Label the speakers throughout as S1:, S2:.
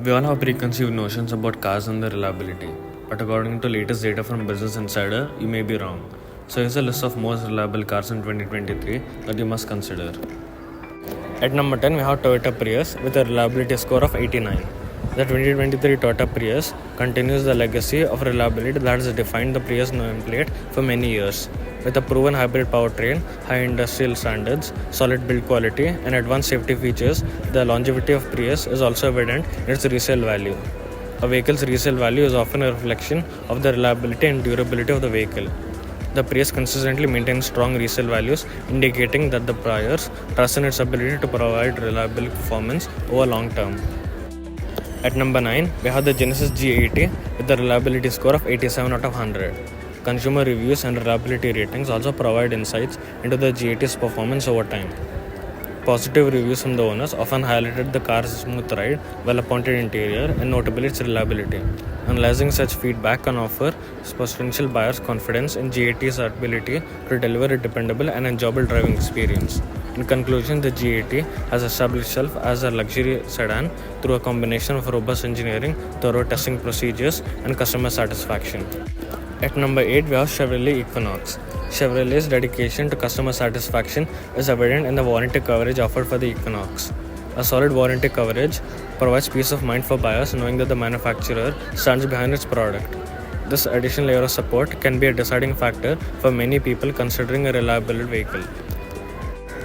S1: We all have preconceived notions about cars and their reliability, but according to latest data from Business Insider, you may be wrong. So here's a list of most reliable cars in 2023 that you must consider. At number 10, we have Toyota Prius with a reliability score of 89. The 2023 Toyota Prius continues the legacy of reliability that has defined the Prius nameplate for many years. With a proven hybrid powertrain, high industrial standards, solid build quality, and advanced safety features, the longevity of Prius is also evident in its resale value. A vehicle's resale value is often a reflection of the reliability and durability of the vehicle. The Prius consistently maintains strong resale values, indicating that the buyers trust in its ability to provide reliable performance over long term. At number 9, we have the Genesis G80 with a reliability score of 87 out of 100. Consumer reviews and reliability ratings also provide insights into the G80's performance over time. Positive reviews from the owners often highlighted the car's smooth ride, well-appointed interior, and notably its reliability. Analyzing such feedback can offer potential buyers confidence in G80's ability to deliver a dependable and enjoyable driving experience. In conclusion, the G80 has established itself as a luxury sedan through a combination of robust engineering, thorough testing procedures, and customer satisfaction. At number 8, we have Chevrolet Equinox. Chevrolet's dedication to customer satisfaction is evident in the warranty coverage offered for the Equinox. A solid warranty coverage provides peace of mind for buyers knowing that the manufacturer stands behind its product. This additional layer of support can be a deciding factor for many people considering a reliable vehicle.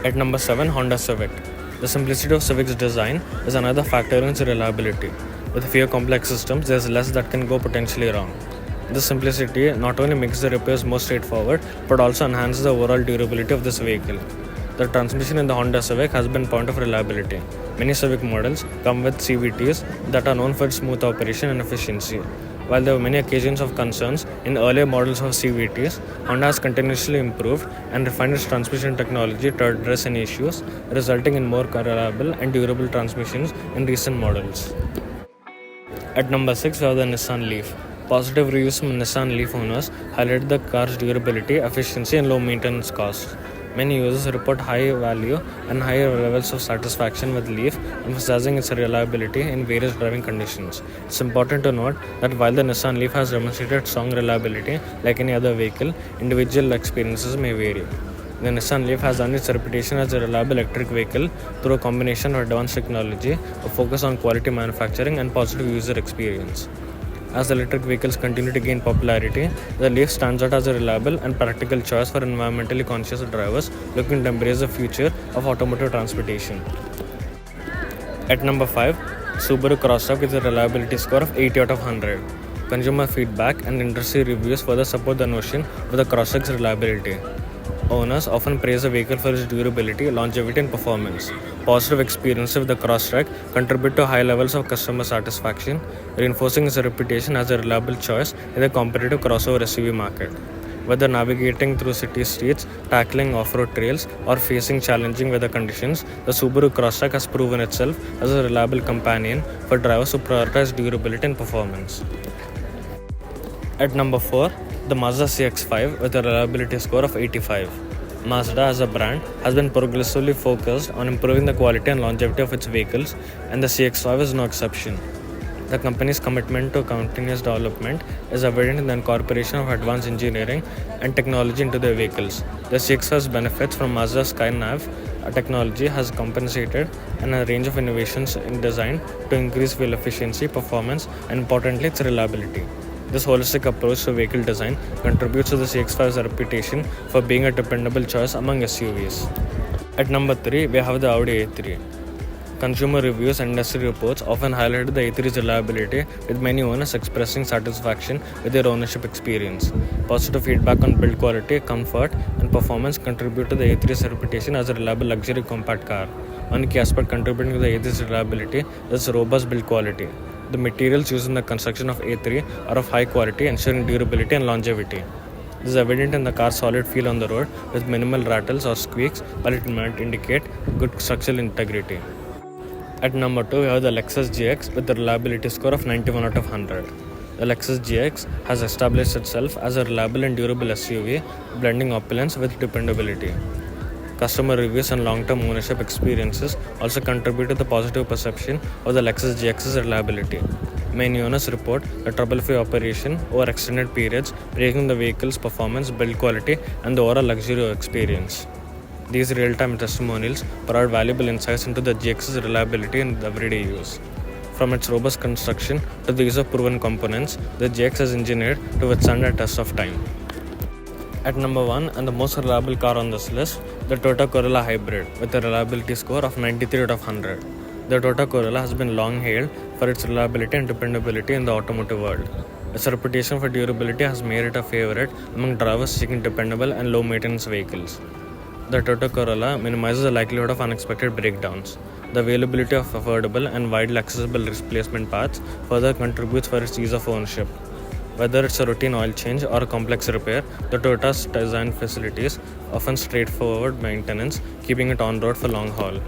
S1: At number 7, Honda Civic. The simplicity of Civic's design is another factor in its reliability. With fewer complex systems, there is less that can go potentially wrong. This simplicity not only makes the repairs more straightforward, but also enhances the overall durability of this vehicle. The transmission in the Honda Civic has been a point of reliability. Many Civic models come with CVTs that are known for its smooth operation and efficiency. While there were many occasions of concerns in earlier models of CVTs, Honda has continuously improved and refined its transmission technology to address any issues, resulting in more reliable and durable transmissions in recent models. At number 6, we have the Nissan Leaf. Positive reviews from Nissan Leaf owners highlight the car's durability, efficiency, and low maintenance costs. Many users report high value and higher levels of satisfaction with Leaf, emphasizing its reliability in various driving conditions. It's important to note that while the Nissan Leaf has demonstrated strong reliability like any other vehicle, individual experiences may vary. The Nissan Leaf has earned its reputation as a reliable electric vehicle through a combination of advanced technology, a focus on quality manufacturing, and positive user experience. As electric vehicles continue to gain popularity, the Leaf stands out as a reliable and practical choice for environmentally conscious drivers looking to embrace the future of automotive transportation. At number 5, Subaru Crosstrek with a reliability score of 80 out of 100. Consumer feedback and industry reviews further support the notion of the Crosstrek's reliability. Owners often praise the vehicle for its durability, longevity, and performance. Positive experiences with the Crosstrek contribute to high levels of customer satisfaction, reinforcing its reputation as a reliable choice in the competitive crossover SUV market. Whether navigating through city streets, tackling off-road trails, or facing challenging weather conditions, the Subaru Crosstrek has proven itself as a reliable companion for drivers who prioritize durability and performance. At number 4, the Mazda CX-5 with a reliability score of 85. Mazda as a brand has been progressively focused on improving the quality and longevity of its vehicles, and the CX-5 is no exception. The company's commitment to continuous development is evident in the incorporation of advanced engineering and technology into their vehicles. The CX-5's benefits from Mazda's SkyNav technology has compensated and a range of innovations in design to increase fuel efficiency, performance, and importantly, its reliability. This holistic approach to vehicle design contributes to the CX-5's reputation for being a dependable choice among SUVs. At number 3, we have the Audi A3. Consumer reviews and industry reports often highlight the A3's reliability, with many owners expressing satisfaction with their ownership experience. Positive feedback on build quality, comfort, and performance contribute to the A3's reputation as a reliable luxury compact car. One key aspect contributing to the A3's reliability is robust build quality. The materials used in the construction of A3 are of high quality, ensuring durability and longevity. This is evident in the car's solid feel on the road, with minimal rattles or squeaks, while it might indicate good structural integrity. At number 2, we have the Lexus GX with a reliability score of 91 out of 100. The Lexus GX has established itself as a reliable and durable SUV, blending opulence with dependability. Customer reviews and long-term ownership experiences also contribute to the positive perception of the Lexus GX's reliability. Many owners report a trouble-free operation over extended periods, breaking the vehicle's performance, build quality, and the overall luxury experience. These real-time testimonials provide valuable insights into the GX's reliability in everyday use. From its robust construction to the use of proven components, the GX is engineered to withstand a test of time. At number 1 and the most reliable car on this list, the Toyota Corolla Hybrid with a reliability score of 93 out of 100. The Toyota Corolla has been long hailed for its reliability and dependability in the automotive world. Its reputation for durability has made it a favorite among drivers seeking dependable and low maintenance vehicles. The Toyota Corolla minimizes the likelihood of unexpected breakdowns. The availability of affordable and widely accessible replacement parts further contributes for its ease of ownership. Whether it's a routine oil change or a complex repair, the Toyota's design facilities often straightforward maintenance, keeping it on road for long haul.